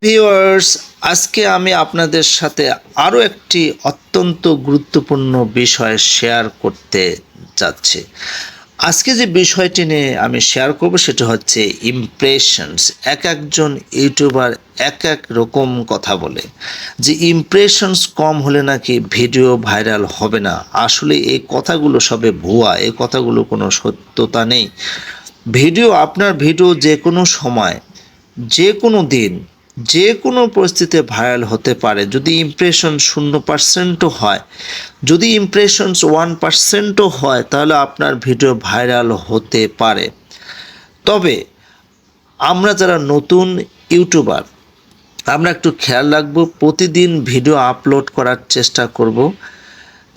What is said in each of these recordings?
Viewers, আজকে আমি আপনাদের সাথে আরও একটি অত্যন্ত গুরুত্বপূর্ণ বিষয় শেয়ার করতে যাচ্ছি। আজকে যে বিষয়টি নিয়ে আমি শেয়ার করব সেটা হচ্ছে ইমপ্রেশনস। একজন ইউটিউবার এক রকম কথা বলে যে ইমপ্রেশনস কম হলে নাকি ভিডিও ভাইরাল হবে না। আসলে এই কথাগুলো সবে ভুয়া, এই কথাগুলো কোনো সত্যতা নেই। আপনার ভিডিও যে কোনো সময়, যে কোনো দিন, যে কোনো পরিস্থিতিতে ভাইরাল হতে পারে। যদি ইমপ্রেশন 0%ও হয়, যদি ইমপ্রেশনস 1%ও হয়, তাহলে আপনার ভিডিও ভাইরাল হতে পারে। তবে আমরা যারা নতুন ইউটিউবার, আমরা একটু খেয়াল রাখবো, প্রতিদিন ভিডিও আপলোড করার চেষ্টা করব।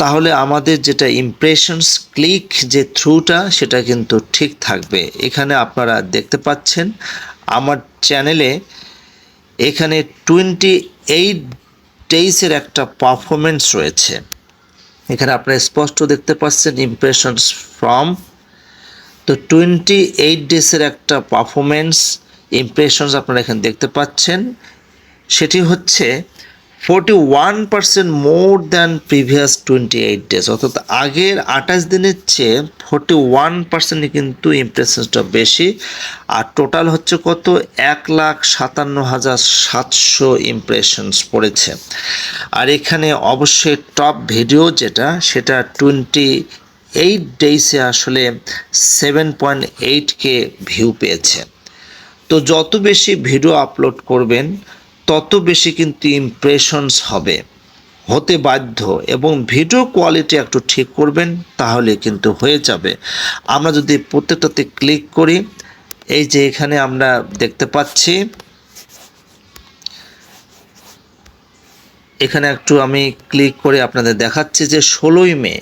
তাহলে আমাদের যেটা ইমপ্রেশনস ক্লিক যে থ্রুটা, সেটা কিন্তু ঠিক থাকবে। এখানে আপনারা দেখতে পাচ্ছেন আমার চ্যানেলে এখানে 28 ডেইসের একটা পারফরমেন্স রয়েছে। এখানে আপনারা স্পষ্ট দেখতে পাচ্ছেন ইমপ্রেশনস ফ্রম। তো 28 ডেজের একটা পারফরমেন্স ইমপ্রেশনস আপনারা এখানে দেখতে পাচ্ছেন। সেটি হচ্ছে 41% মোর দ্যান প্রিভিয়াস 28 ডেজ, অর্থাৎ আগের 28 দিনের চেয়ে 41% কিন্তু ইমপ্রেশনসটা বেশি। আর টোটাল হচ্ছে কত, 1,57,700 ইমপ্রেশনস পড়েছে। আর এখানে অবশ্যই টপ ভিডিও যেটা, সেটা 28 ডেইসে আসলে 7.8K ভিউ পেয়েছে। তো যত বেশি ভিডিও আপলোড করবেন তত বেশি কিন্তু ইমপ্রেশনস হতে বাধ্য, এবং ভিডিও কোয়ালিটি একটু ঠিক করবেন তাহলে কিন্তু হয়ে যাবে। আমরা যদি প্রত্যেকটাতে ক্লিক করি, এই যে এখানে আমরা দেখতে পাচ্ছি, এখানে একটু আমি ক্লিক করে আপনাদের দেখাচ্ছি যে 16ই মে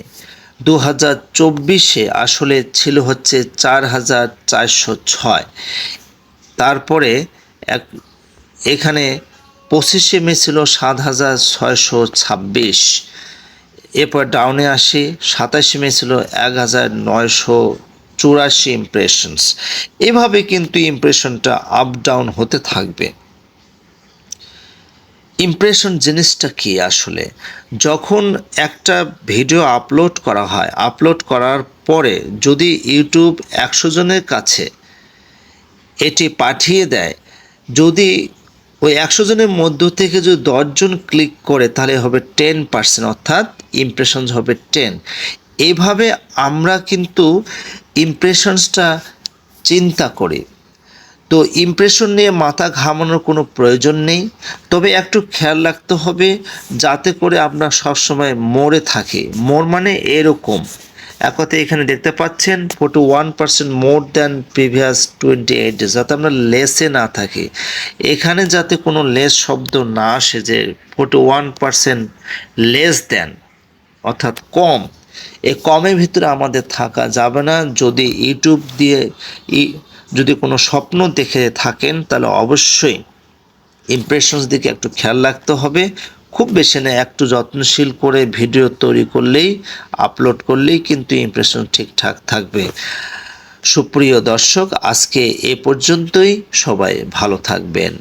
2024 আসলে ছিল হচ্ছে 4,406। তারপরে এখানে 25 মে ছিল 7,626। এরপর ডাউনে আসি, 27 মে ছিল 1,984 ইমপ্রেশনস। এভাবে কিন্তু ইমপ্রেশনটা আপ ডাউন হতে থাকবে। ইমপ্রেশন জিনিসটা কি আসলে? যখন একটা ভিডিও আপলোড করা হয়, আপলোড করার পরে যদি ইউটিউব 100 জনের কাছে এটি পাঠিয়ে দেয়, যদি ওই 100 জনের মধ্য থেকে যদি 10 জন ক্লিক করে, তাহলে হবে 10%, অর্থাৎ ইমপ্রেশনস হবে 10। এইভাবে আমরা কিন্তু ইমপ্রেশনসটা চিন্তা করি। তো ইমপ্রেশন নিয়ে মাথা ঘামানোর কোনো প্রয়োজন নেই। তবে একটু খেয়াল রাখতে হবে যাতে করে আমরা সবসময় মোড়ে থাকি। মোড় মানে এরকম, এক কথায় এখানে দেখতে পাচ্ছেন 41% মোর দ্যান প্রিভিয়াস 28 ডেজ, যাতে আমরা লেসে না থাকি। এখানে যাতে কোনো লেস শব্দ না আসে যে 41% লেস দ্যান, অর্থাৎ কম। এই কমের ভিতরে আমাদের থাকা যাবে না। যদি ইউটিউব দিয়ে যদি কোনো স্বপ্ন দেখে থাকেন, তাহলে অবশ্যই ইমপ্রেশনস দিকে একটু খেয়াল রাখতে হবে। খুব বেশি না, একটু যত্নশীল করে ভিডিও তৈরি করলেই, আপলোড করলেই কিন্তু ইমপ্রেশন ঠিকঠাক থাকবে। সুপ্রিয় দর্শক, আজকে এ পর্যন্তই। সবাই ভালো থাকবেন।